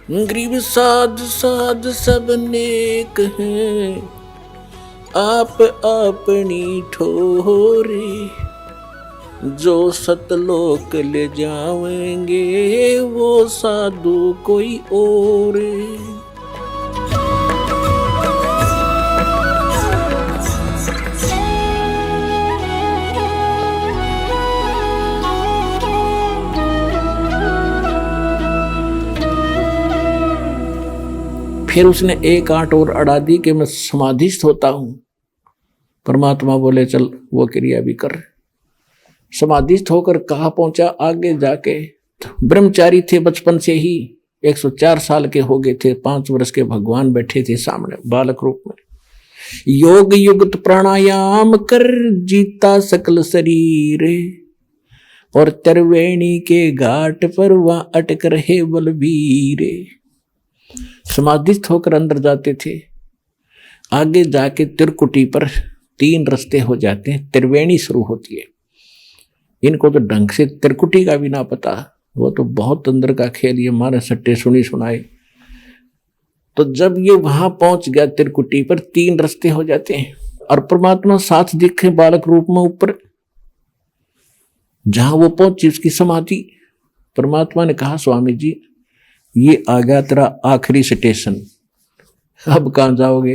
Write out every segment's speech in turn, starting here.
गरीब साध साध सब नेक हैं, आप अपनी ठोरे, जो सतलोक ले जाएंगे वो साधु कोई और। फिर उसने एक आंट और अड़ा दी कि मैं समाधिस्थ होता हूं। परमात्मा बोले चल वो क्रिया भी कर। समाधिस्थ होकर कहाँ पहुंचा? आगे जाके ब्रह्मचारी थे बचपन से ही, 104 साल के हो गए थे। 5 वर्ष के भगवान बैठे थे सामने बालक रूप में। योग युक्त प्राणायाम कर जीता सकल शरीर, और त्रिवेणी के घाट पर वहां अटक रहे बलबीर। समाधिस्थ होकर अंदर जाते थे। आगे जाके त्रिकुटी पर 3 रास्ते हो जाते हैं, त्रिवेणी शुरू होती है। इनको तो ढंग से त्रिकुटी का भी ना पता, वो तो बहुत अंदर का खेल, ये मारे सट्टे सुनी सुनाए। तो जब ये वहां पहुंच गया त्रिकुटी पर, 3 रास्ते हो जाते हैं और परमात्मा साथ दिखे बालक रूप में ऊपर। जहां वो पहुंची उसकी समाधि, परमात्मा ने कहा स्वामी जी ये आ गया तेरा आखिरी स्टेशन, अब कहां जाओगे?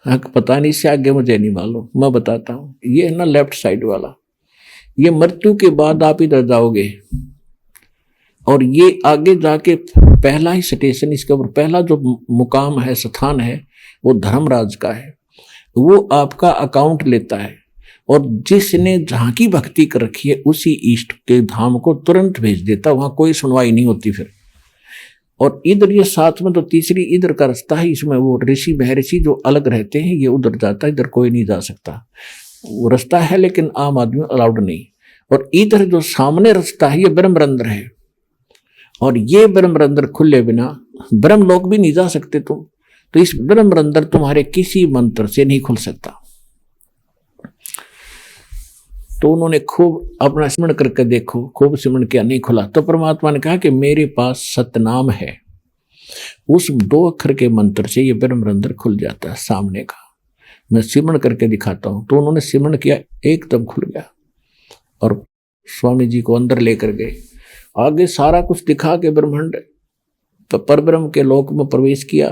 पता नहीं, से आगे मुझे नहीं मालूम, मैं बताता हूं। ये है ना लेफ्ट साइड वाला, ये मृत्यु के बाद आप इधर जाओगे। और ये आगे जाके पहला ही स्टेशन, इसके ऊपर पहला जो मुकाम है, स्थान है, वो धर्मराज का है। वो आपका अकाउंट लेता है और जिसने जहां की भक्ति कर रखी है उसी इष्ट के धाम को तुरंत भेज देता, वहां कोई सुनवाई नहीं होती फिर। और इधर ये साथ में तो तीसरी इधर का रास्ता है, इसमें वो ऋषि महर्षि जो अलग रहते हैं, ये उधर जाता है, इधर कोई नहीं जा सकता। वो रास्ता है लेकिन आम आदमी अलाउड नहीं। और इधर जो सामने रास्ता है ये ब्रह्मरंध्र है, और ये ब्रह्मरंध्र खुले बिना ब्रह्मलोक भी नहीं जा सकते तुम। तो इस ब्रह्मरंध्र तुम्हारे किसी मंत्र से नहीं खुल सकता। तो उन्होंने खूब अपना स्मरण करके देखो, खूब स्मरण किया, नहीं खुला। तो परमात्मा ने कहा कि मेरे पास सतनाम है, उस 2 अक्षर के मंत्र से ये ब्रह्मरंध्र खुल जाता है सामने का। मैं सिमरण करके दिखाता हूं। तो उन्होंने सिमरण किया, एकदम खुल गया और स्वामी जी को अंदर लेकर गए। आगे सारा कुछ दिखा के ब्रह्मांड तो परब्रह्म के लोक में प्रवेश किया।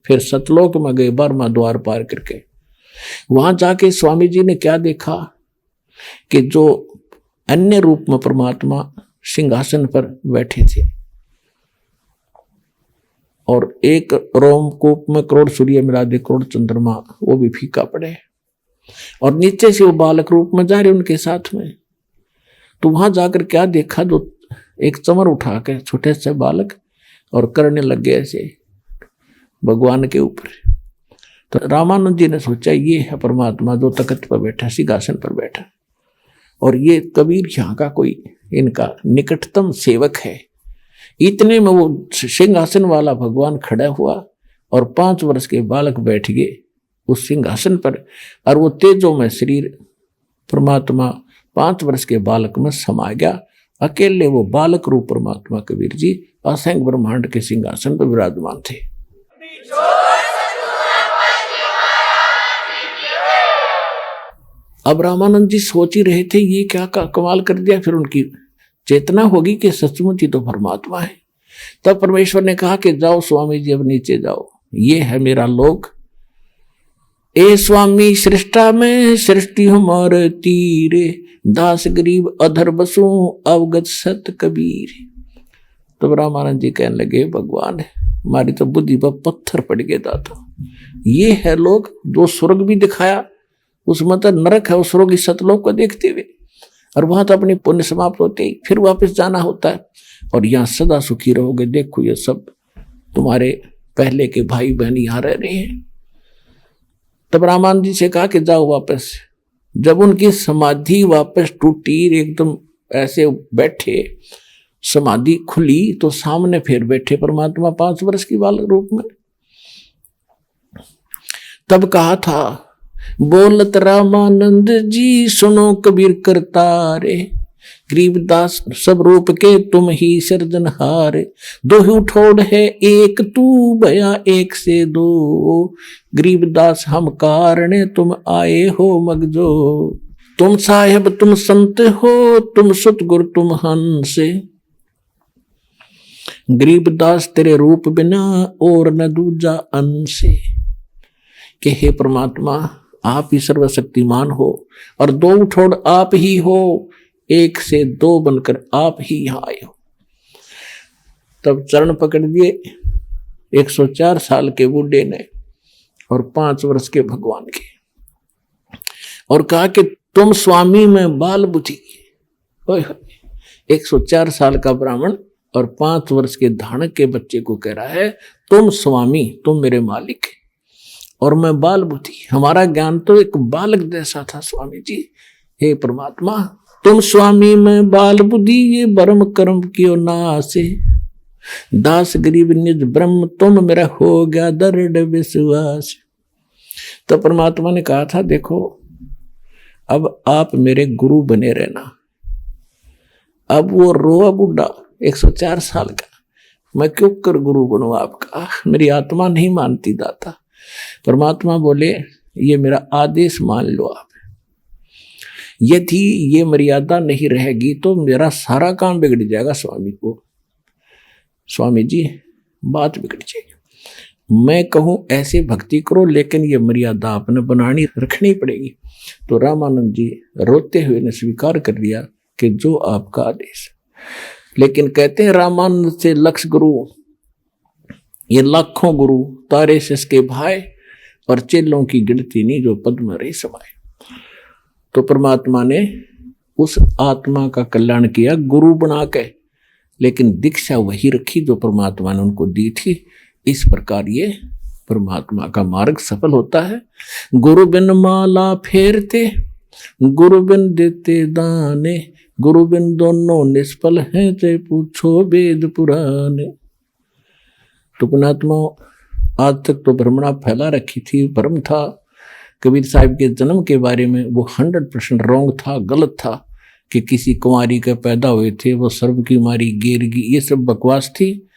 फिर सतलोक में गए, 12वां द्वार पार करके। वहां जाके स्वामी जी ने क्या देखा कि जो अन्य रूप में परमात्मा सिंहासन पर बैठे थे और एक रोमकूप में करोड़ सूर्य मिला दे, करोड़ चंद्रमा, वो भी फीका पड़े, और नीचे से वो बालक रूप में जा रहे उनके साथ में। तो वहां जाकर क्या देखा, जो एक चमर उठा के छोटे से बालक और करने लग गए ऐसे भगवान के ऊपर। तो रामानंद जी ने सोचा ये है परमात्मा जो तख्त पर बैठा, सिंहासन पर बैठा, और ये कबीर यहाँ का कोई इनका निकटतम सेवक है। इतने में वो सिंहासन वाला भगवान खड़ा हुआ और 5 वर्ष के बालक बैठ गए उस सिंहासन पर, और वो तेजो में शरीर परमात्मा 5 वर्ष के बालक में समा गया। अकेले वो बालक रूप परमात्मा कबीर जी असंख्य ब्रह्मांड के सिंहासन पर विराजमान थे। अब रामानंद जी सोच ही रहे थे ये क्या कमाल कर दिया। फिर उनकी चेतना होगी कि सचमुच ही तो परमात्मा है। तब परमेश्वर ने कहा कि जाओ स्वामी जी, अब नीचे जाओ, ये है मेरा लोक। ए स्वामी सृष्टा में सृष्टि हमारे तीरे, दास गरीब अधर बसू अवगत सत कबीर। तब रामानंद जी कहने लगे भगवान हमारी तो बुद्धि पर पत्थर पड़ गया था। ये है लोग जो स्वर्ग भी दिखाया, उसमें तो नरक है, उस स्वर्ग सतलोक को देखते हुए, और वहां तो अपनी पुण्य समाप्त होते ही फिर वापस जाना होता है। और यहाँ सदा सुखी रहोगे, देखो ये सब तुम्हारे पहले के भाई बहन यहाँ रह रहे हैं। तब रामानंद जी से कहा कि जाओ वापस। जब उनकी समाधि वापस टूटी, एकदम ऐसे बैठे, समाधि खुली, तो सामने फिर बैठे परमात्मा 5 वर्ष की बालक रूप में। तब कहा था बोलत रामानंद जी सुनो कबीर करतारे, गरीबदास सब रूप के तुम ही सिरजनहार, दो ठोड़ है एक तू भया एक से दो, गरीबदास हम कारण तुम आए हो मगजो, तुम साहेब तुम संत हो तुम सतगुरु तुम हंस, गरीबदास तेरे रूप बिना और न दूजा अंश। कि हे परमात्मा आप ही सर्वशक्तिमान हो और दो ठोड़ आप ही हो, एक से दो बनकर आप ही यहां आए हो। तब चरण पकड़ दिए 104 साल के बूढ़े ने और 5 वर्ष के भगवान के, और कहा कि तुम स्वामी में बाल बुद्धि। 104 साल का ब्राह्मण और 5 वर्ष के धानक के बच्चे को कह रहा है तुम स्वामी, तुम मेरे मालिक और मैं बाल बुद्धि। हमारा ज्ञान तो एक बालक जैसा था स्वामी जी। हे परमात्मा तुम स्वामी में बाल बुद्धि, ये ब्रह्म कर्म कियो नासे, दास गरीब निज ब्रह्म तुम मेरा हो गया दृढ़ विश्वास। तो परमात्मा ने कहा था देखो अब आप मेरे गुरु बने रहना। अब वो रोआ बुढ़ा 104 साल का, मैं क्यों कर गुरु बनूं आपका, मेरी आत्मा नहीं मानती दाता। परमात्मा बोले ये मेरा आदेश मान लो आप, यदि ये मर्यादा नहीं रहेगी तो मेरा सारा काम बिगड़ जाएगा। स्वामी को स्वामी जी बात बिगड़ जाएगी, मैं कहूं ऐसे भक्ति करो लेकिन ये मर्यादा आपने बनानी रखनी पड़ेगी। तो रामानंद जी रोते हुए ने स्वीकार कर लिया कि जो आपका आदेश। लेकिन कहते हैं रामानंद से लक्ष गुरु, ये लाखों गुरु तारे से के भाई और चेलों की गिनती नहीं जो पद में रही समाये। तो परमात्मा ने उस आत्मा का कल्याण किया गुरु बना के, लेकिन दीक्षा वही रखी जो परमात्मा ने उनको दी थी। इस प्रकार ये परमात्मा का मार्ग सफल होता है। गुरु बिन माला फेरते, गुरु बिन देते दाने, गुरु बिन दोनों निष्फल हैं चाहे पूछो वेद पुराने। तो पुणात्मा आज तक तो भ्रमणा फैला रखी थी, भ्रम था। कबीर साहिब के जन्म के बारे में वो 100% रॉन्ग था, गलत था कि किसी कुंवारी के पैदा हुए थे, वो सर्व की मारी गिरगी, ये सब बकवास थी।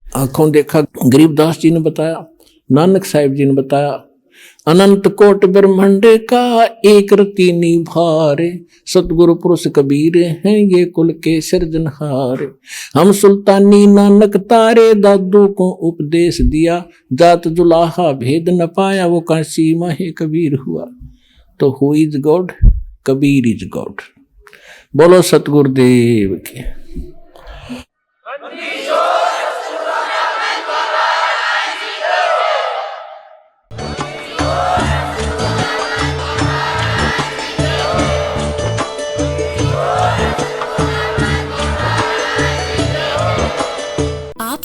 आंखों देखा गरीबदास जी ने बताया, नानक साहिब जी ने बताया, अनंत कोट ब्रह्मांड का एक रति निभारे, सतगुरु पुरुष कबीर हैं ये कुल के सिरजनहार। हम सुल्तानी नानक तारे दादू को उपदेश दिया, जात जुलाहा भेद न पाया वो काशी माहे कबीर हुआ। तो who is God? Kabir is God. बोलो सतगुरुदेव की।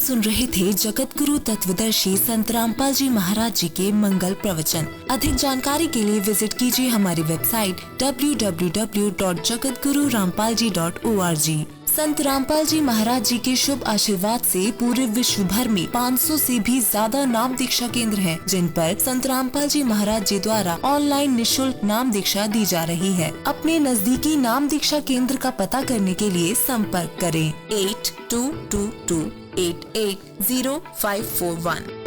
सुन रहे थे जगत गुरु तत्वदर्शी संत रामपाल जी महाराज जी के मंगल प्रवचन। अधिक जानकारी के लिए विजिट कीजिए हमारी वेबसाइट www.jagatgururampalji.org। संत रामपाल जी महाराज जी के शुभ आशीर्वाद से पूरे विश्व भर में 500 से भी ज्यादा नाम दीक्षा केंद्र हैं, जिन पर संत रामपाल जी महाराज जी द्वारा ऑनलाइन निशुल्क नाम दीक्षा दी जा रही है। अपने नजदीकी नाम दीक्षा केंद्र का पता करने के लिए संपर्क करें 8222880541।